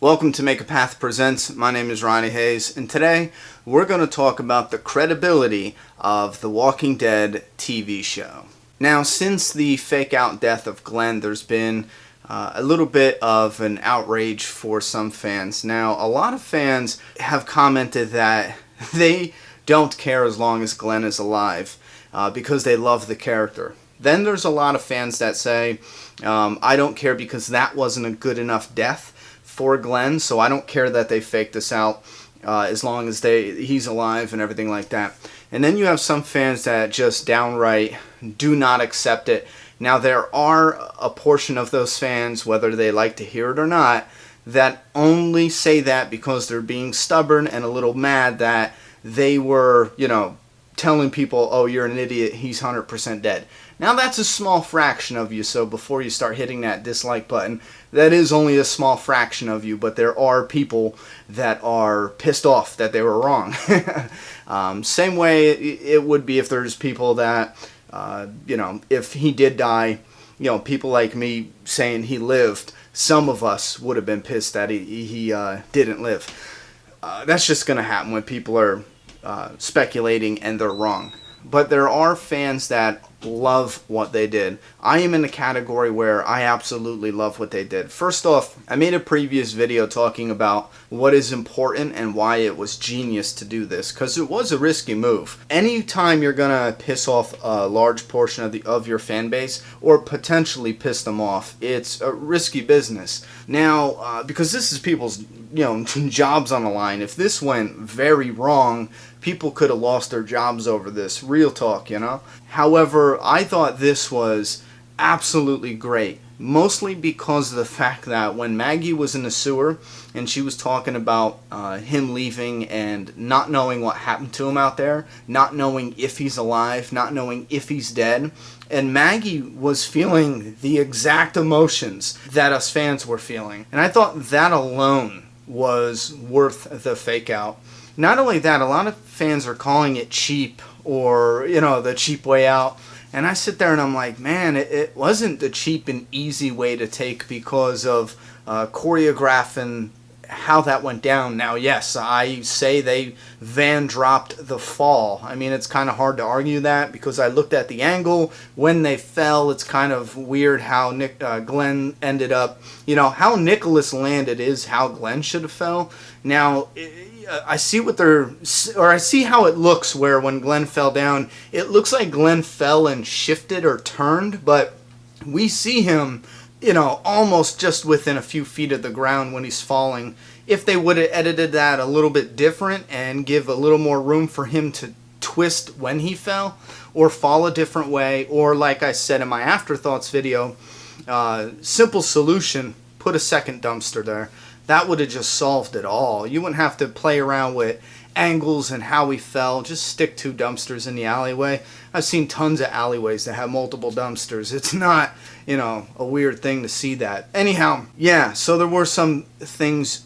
Welcome to Make a Path Presents. My name is Ronnie Hayes, and today we're going to talk about the credibility of the Walking Dead TV show. Now, since the fake-out death of Glenn, there's been a little bit of an outrage for some fans. Now, a lot of fans have commented that they don't care as long as Glenn is alive because they love the character. Then there's a lot of fans that say, I don't care because that wasn't a good enough death for Glenn, so I don't care that they faked this out as long as he's alive and everything like that. And then you have some fans that just downright do not accept it. Now, there are a portion of those fans, whether they like to hear it or not, that only say that because they're being stubborn and a little mad that they were, telling people, oh, you're an idiot, he's 100% dead. Now, that's a small fraction of you, so before you start hitting that dislike button, that is only a small fraction of you, but there are people that are pissed off that they were wrong. Same way it would be if there's people that, if he did die, people like me saying he lived, some of us would have been pissed that he didn't live. That's just going to happen when people are speculating and they're wrong. But there are fans that love what they did. I am in the category where I absolutely love what they did. First off, I made a previous video talking about what is important and why it was genius to do this, because it was a risky move. Anytime you're gonna piss off a large portion of your fan base or potentially piss them off, it's a risky business. Now, because this is people's jobs on the line. If this went very wrong, people could have lost their jobs over this. Real talk, However, I thought this was absolutely great, mostly because of the fact that when Maggie was in the sewer and she was talking about him leaving and not knowing what happened to him out there, not knowing if he's alive, not knowing if he's dead, and Maggie was feeling the exact emotions that us fans were feeling. And I thought that alone was worth the fake out. Not only that, a lot of fans are calling it cheap or, the cheap way out. And I sit there and I'm like, man, it wasn't the cheap and easy way to take because of choreographing how that went down. Now, yes, I say they van dropped the fall. I mean, it's kind of hard to argue that because I looked at the angle when they fell. It's kind of weird how Glenn ended up, how Nicholas landed is how Glenn should have fell. Now, I see I see how it looks where when Glenn fell down, it looks like Glenn fell and shifted or turned, but we see him, almost just within a few feet of the ground when he's falling. If they would have edited that a little bit different and give a little more room for him to twist when he fell or fall a different way, or like I said in my afterthoughts video, simple solution, put a second dumpster there. That would have just solved it all. You wouldn't have to play around with angles and how he fell. Just stick 2 dumpsters in the alleyway. I've seen tons of alleyways that have multiple dumpsters. It's not, a weird thing to see that. Anyhow, yeah, so there were some things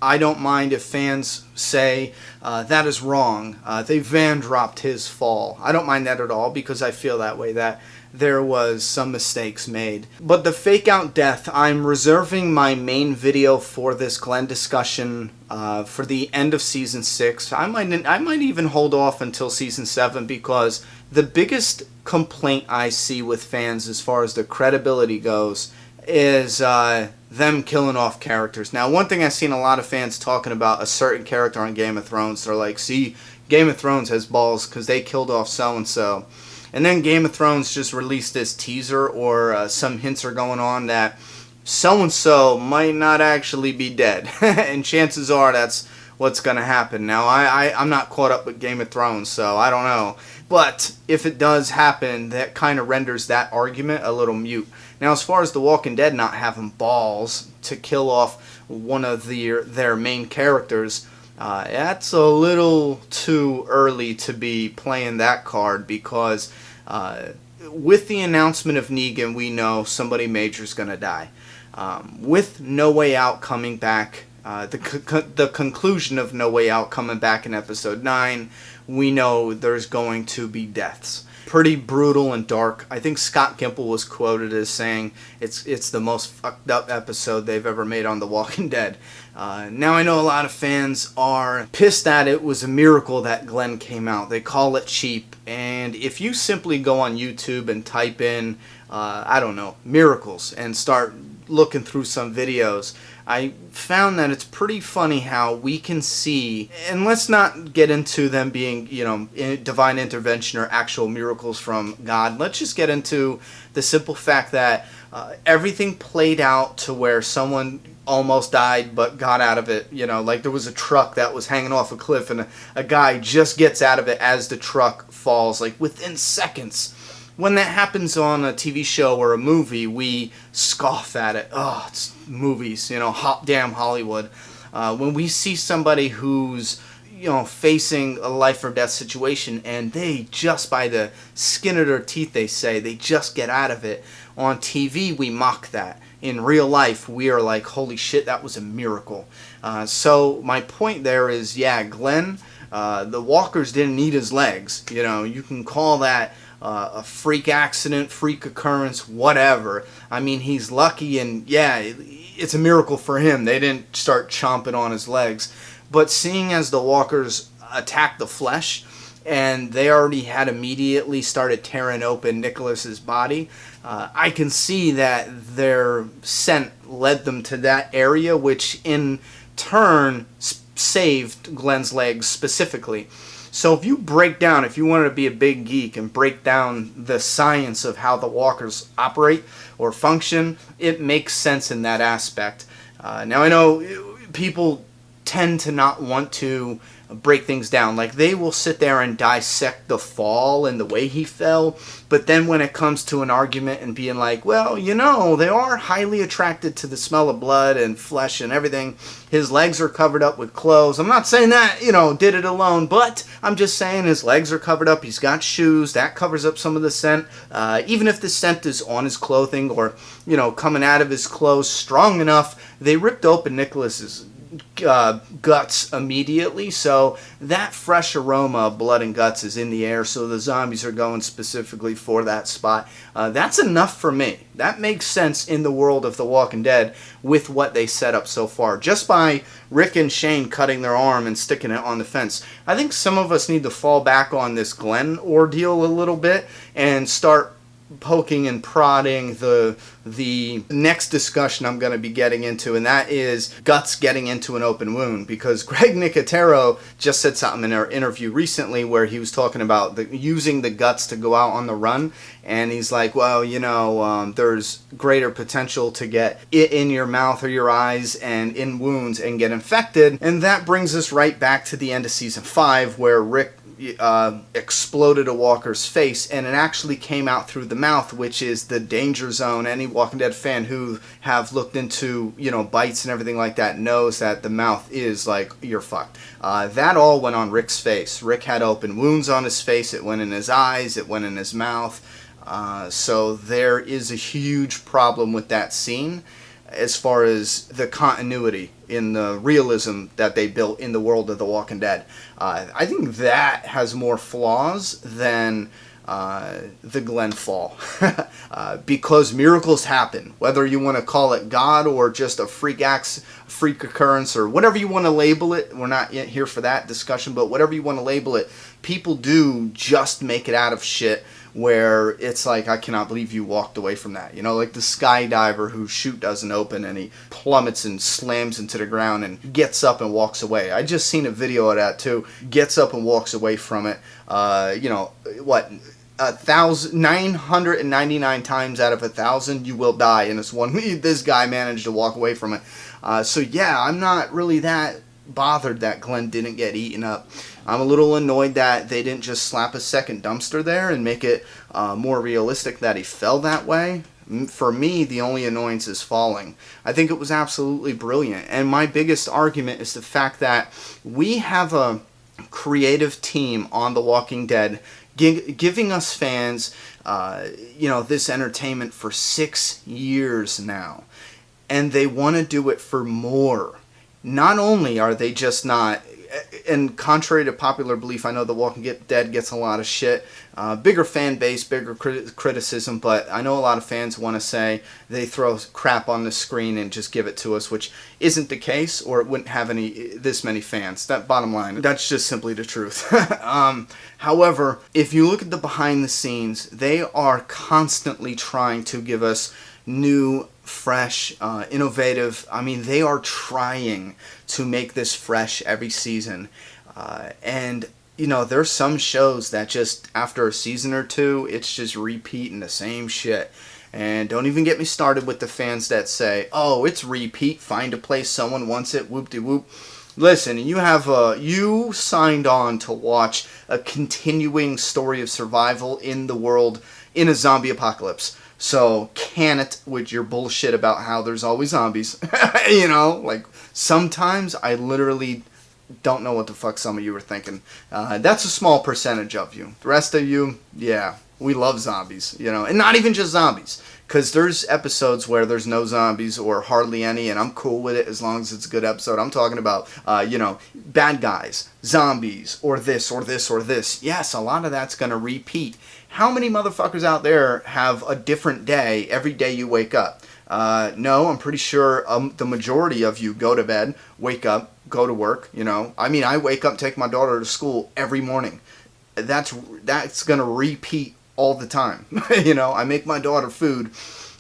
I don't mind if fans say that is wrong. They van dropped his fall. I don't mind that at all because I feel that way, that there was some mistakes made. But the fake out death, I'm reserving my main video for this Glenn discussion for the end of season 6. I might even hold off until season 7 because the biggest complaint I see with fans as far as the credibility goes is them killing off characters. Now, one thing I've seen a lot of fans talking about a certain character on Game of Thrones. They're like, see, Game of Thrones has balls because they killed off so-and-so. And then Game of Thrones just released this teaser or some hints are going on that so-and-so might not actually be dead. And chances are that's what's going to happen. Now, I'm not caught up with Game of Thrones, so I don't know. But if it does happen, that kind of renders that argument a little mute. Now, as far as The Walking Dead not having balls to kill off one of their main characters, that's a little too early to be playing that card because with the announcement of Negan, we know somebody major is going to die. With No Way Out coming back, the conclusion of No Way Out coming back in episode 9, we know there's going to be deaths. pretty brutal and dark. I think Scott Gimple was quoted as saying it's the most fucked up episode they've ever made on The Walking Dead. Now I know a lot of fans are pissed that it was a miracle that Glenn came out. They call it cheap, and if you simply go on YouTube and type in, I don't know, miracles, and start looking through some videos, I found that it's pretty funny how we can see, and let's not get into them being, divine intervention or actual miracles from God. Let's just get into the simple fact that everything played out to where someone almost died but got out of it. Like there was a truck that was hanging off a cliff and a guy just gets out of it as the truck falls, like within seconds. When that happens on a TV show or a movie, we scoff at it. Oh, it's movies, damn Hollywood. When we see somebody who's, facing a life or death situation and they just by the skin of their teeth, they say, they just get out of it. On TV, we mock that. In real life, we are like, holy shit, that was a miracle. So my point there is, Glenn, the walkers didn't need his legs. You can call that a freak accident, freak occurrence, whatever. I mean, he's lucky, and it's a miracle for him. They didn't start chomping on his legs. But seeing as the walkers attacked the flesh, and they already had immediately started tearing open Nicholas's body, I can see that their scent led them to that area, which in turn saved Glenn's legs specifically. So if you wanted to be a big geek and break down the science of how the walkers operate or function, it makes sense in that aspect. Now I know people tend to not want to break things down. Like they will sit there and dissect the fall and the way he fell, but then when it comes to an argument and being like, well, they are highly attracted to the smell of blood and flesh and everything. His legs are covered up with clothes. I'm not saying that, did it alone, but I'm just saying his legs are covered up. He's got shoes. That covers up some of the scent. Even if the scent is on his clothing or, coming out of his clothes strong enough, they ripped open Nicholas's guts immediately, so that fresh aroma of blood and guts is in the air, so the zombies are going specifically for that spot. That's enough for me. That makes sense in the world of The Walking Dead with what they set up so far, just by Rick and Shane cutting their arm and sticking it on the fence. I think some of us need to fall back on this Glenn ordeal a little bit and start poking and prodding the next discussion I'm going to be getting into, and that is guts getting into an open wound, because Greg Nicotero just said something in our interview recently where he was talking about using the guts to go out on the run, and he's like, well, there's greater potential to get it in your mouth or your eyes and in wounds and get infected. And that brings us right back to the end of season 5 where Rick exploded a walker's face, and it actually came out through the mouth, which is the danger zone. Any Walking Dead fan who have looked into bites and everything like that knows that the mouth is like, you're fucked. That all went on Rick's face. Rick had open wounds on his face. It went in his eyes, it went in his mouth. So there is a huge problem with that scene as far as the continuity in the realism that they built in the world of The Walking Dead. I think that has more flaws than the Glenn fall. Because miracles happen, whether you want to call it God or just a freak occurrence or whatever you want to label it. We're not yet here for that discussion, but whatever you want to label it, people do just make it out of shit where it's like, I cannot believe you walked away from that. Like the skydiver whose chute doesn't open and he plummets and slams into the ground and gets up and walks away. I just seen a video of that too. Gets up and walks away from it. 999 times out of 1,000 you will die, and this guy managed to walk away from it. So I'm not really that bothered that Glenn didn't get eaten up. I'm a little annoyed that they didn't just slap a second dumpster there and make it more realistic that he fell that way. For me, the only annoyance is falling. I think it was absolutely brilliant, and my biggest argument is the fact that we have a creative team on The Walking Dead giving us fans this entertainment for 6 years now, and they want to do it for more. Not only are they just not and contrary to popular belief, I know The Walking Dead gets a lot of shit. Bigger fan base, bigger criticism, but I know a lot of fans want to say they throw crap on the screen and just give it to us, which isn't the case, or it wouldn't have this many fans. That bottom line, that's just simply the truth. However, if you look at the behind the scenes, they are constantly trying to give us new, fresh, innovative. I mean, they are trying to make this fresh every season. And, you know, there's some shows that just, after a season or two, it's just repeating the same shit. And don't even get me started with the fans that say, oh, it's repeat, find a place, someone wants it, whoop-de-whoop. Listen, you signed on to watch a continuing story of survival in the world in a zombie apocalypse. So can it with your bullshit about how there's always zombies. You know, like sometimes I literally don't know what the fuck some of you are thinking. That's a small percentage of you. The rest of you, yeah, we love zombies, you know, and not even just zombies. Because there's episodes where there's no zombies or hardly any, and I'm cool with it as long as it's a good episode. I'm talking about, you know, bad guys, zombies, or this, or this, or this. Yes, a lot of that's going to repeat. How many motherfuckers out there have a different day every day you wake up? No, I'm pretty sure the majority of you go to bed, wake up, go to work, you know. I mean, I wake up, take my daughter to school every morning. That's going to repeat all the time. You know, I make my daughter food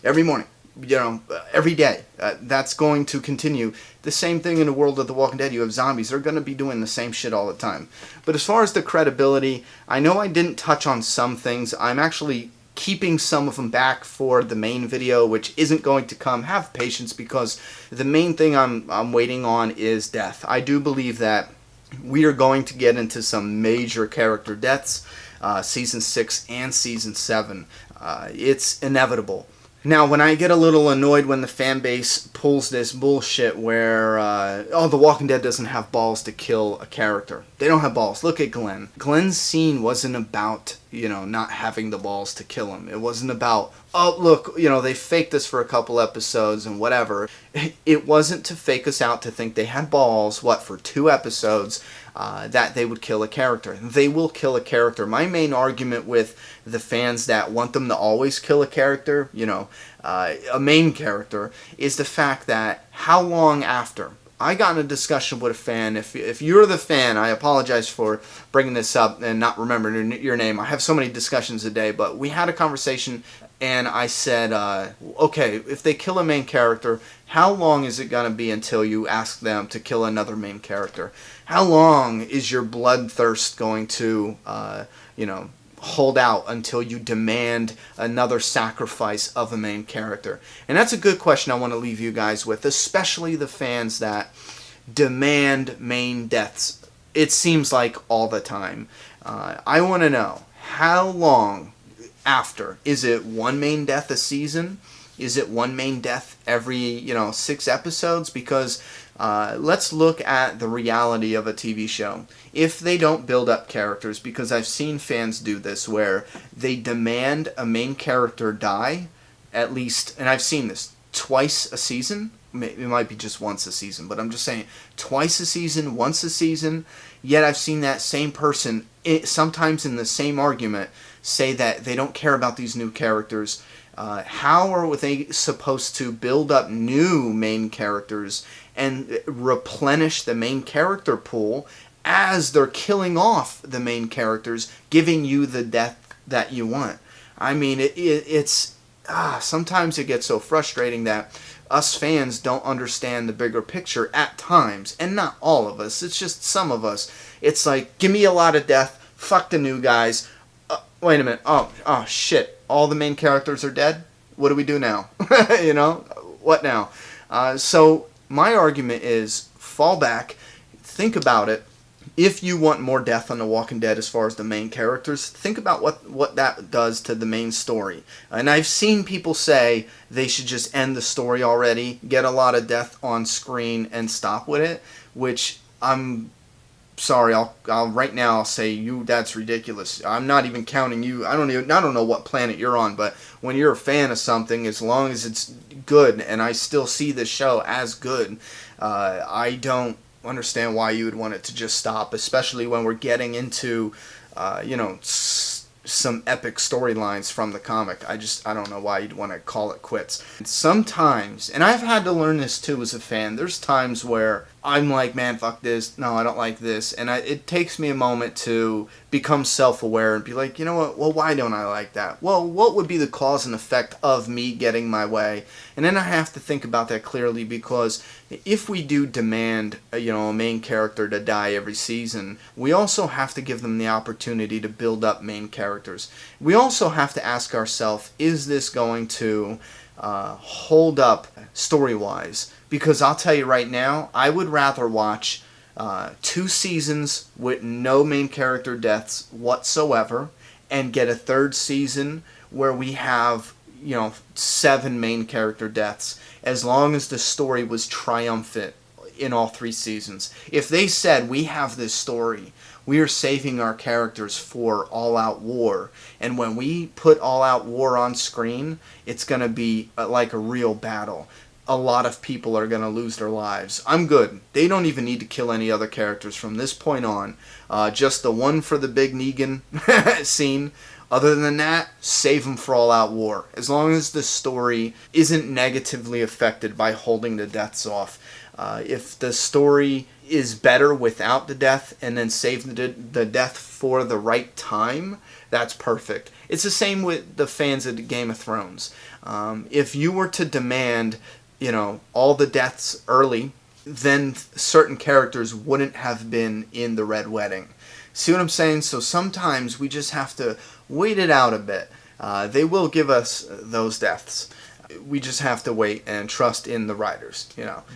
every morning, you know, every day. That's going to continue. The same thing in the world of The Walking Dead. You have zombies. They're going to be doing the same shit all the time. But as far as the credibility, I know I didn't touch on some things. I'm actually keeping some of them back for the main video, which isn't going to come. Have patience, because the main thing I'm waiting on is death. I do believe that we are going to get into some major character deaths. Season 6 and Season 7. It's inevitable. Now, when I get a little annoyed when the fan base pulls this bullshit where, oh, The Walking Dead doesn't have balls to kill a character. They don't have balls. Look at Glenn. Glenn's scene wasn't about, you know, not having the balls to kill him. It wasn't about, oh, look, you know, they faked this for a couple episodes and whatever. It wasn't to fake us out to think they had balls, for 2 episodes, that they would kill a character. They will kill a character. My main argument with the fans that want them to always kill a character, you know, a main character, is the fact that how long after? I got in a discussion with a fan. If you're the fan, I apologize for bringing this up and not remembering your name. I have so many discussions a day, but we had a conversation, and I said, okay, if they kill a main character, how long is it going to be until you ask them to kill another main character? How long is your bloodthirst going to, you know, hold out until you demand another sacrifice of a main character? And that's a good question I want to leave you guys with, especially the fans that demand main deaths. It seems like all the time. I want to know, how long after? Is it one main death a season? Is it one main death every, you know, 6 episodes? Because let's look at the reality of a TV show. If they don't build up characters, because I've seen fans do this, where they demand a main character die, at least, and I've seen this, twice a season. It might be just once a season, but I'm just saying, twice a season, once a season, yet I've seen that same person, sometimes in the same argument, say that they don't care about these new characters. How are they supposed to build up new main characters and replenish the main character pool as they're killing off the main characters, giving you the death that you want? I mean, it's sometimes it gets so frustrating that us fans don't understand the bigger picture at times, and not all of us. It's just some of us. It's like, give me a lot of death, fuck the new guys. Wait a minute. Oh shit. All the main characters are dead? What do we do now? You know? What now? So my argument is, fall back, think about it. If you want more death on The Walking Dead as far as the main characters, think about what that does to the main story. And I've seen people say they should just end the story already, get a lot of death on screen, and stop with it, which I'm sorry, I'll right now I'll say that's ridiculous. I'm not even counting you. I don't know what planet you're on, but when you're a fan of something, as long as it's good, and I still see this show as good, I don't understand why you would want it to just stop, especially when we're getting into, some epic storylines from the comic. I don't know why you'd want to call it quits. Sometimes, and I've had to learn this too as a fan, there's times where I'm like, man, fuck this. No, I don't like this. And it takes me a moment to become self-aware and be like, you know what? Well, why don't I like that? Well, what would be the cause and effect of me getting my way? And then I have to think about that clearly, because if we do demand, a main character to die every season, we also have to give them the opportunity to build up main characters. We also have to ask ourselves, is this going to hold up story-wise? Because I'll tell you right now, I would rather watch 2 seasons with no main character deaths whatsoever and get a 3rd season where we have 7 main character deaths, as long as the story was triumphant in all 3 seasons. If they said, we have this story, we are saving our characters for all-out war, and when we put all-out war on screen, it's going to be like a real battle. A lot of people are going to lose their lives. I'm good. They don't even need to kill any other characters from this point on. Just the one for the big Negan scene. Other than that, save them for all-out war. As long as the story isn't negatively affected by holding the deaths off. If the story is better without the death and then save the death for the right time, that's perfect. It's the same with the fans of Game of Thrones. If you were to demand all the deaths early, then certain characters wouldn't have been in the Red Wedding. See what I'm saying? So sometimes we just have to wait it out a bit. They will give us those deaths. We just have to wait and trust in the writers,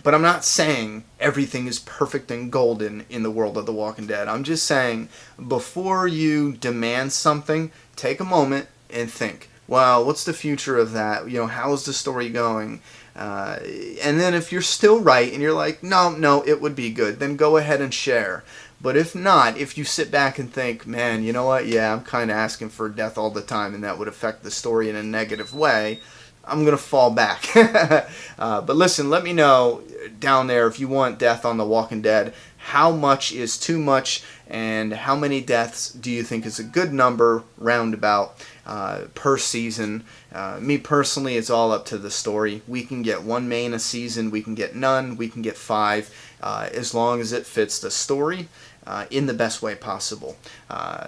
But I'm not saying everything is perfect and golden in the world of The Walking Dead. I'm just saying, before you demand something, take a moment and think, wow, what's the future of that? How is the story going? And then if you're still right and you're like, no, it would be good, then go ahead and share. But if not, if you sit back and think, man, you know what? Yeah, I'm kind of asking for death all the time and that would affect the story in a negative way, I'm going to fall back. But listen, let me know down there if you want death on The Walking Dead. How much is too much, and how many deaths do you think is a good number, roundabout, per season? Me personally, it's all up to the story. We can get 1 main a season, we can get none, we can get 5, as long as it fits the story in the best way possible.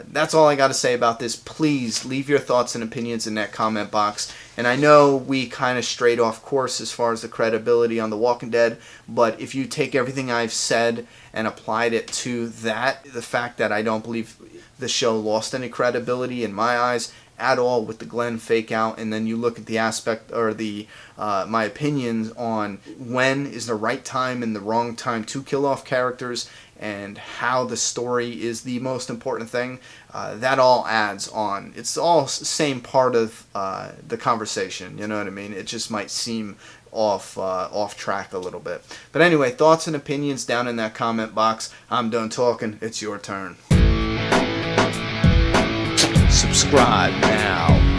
That's all I got to say about this. Please leave your thoughts and opinions in that comment box. And I know we kind of strayed off course as far as the credibility on The Walking Dead, but if you take everything I've said and applied it to that, the fact that I don't believe the show lost any credibility in my eyes at all with the Glenn fake out, and then you look at the aspect or the my opinions on when is the right time and the wrong time to kill off characters and how the story is the most important thing, that all adds on. It's all same part of the conversation, you know what I mean? It just might seem off track a little bit. But anyway, thoughts and opinions down in that comment box. I'm done talking. It's your turn. Subscribe now.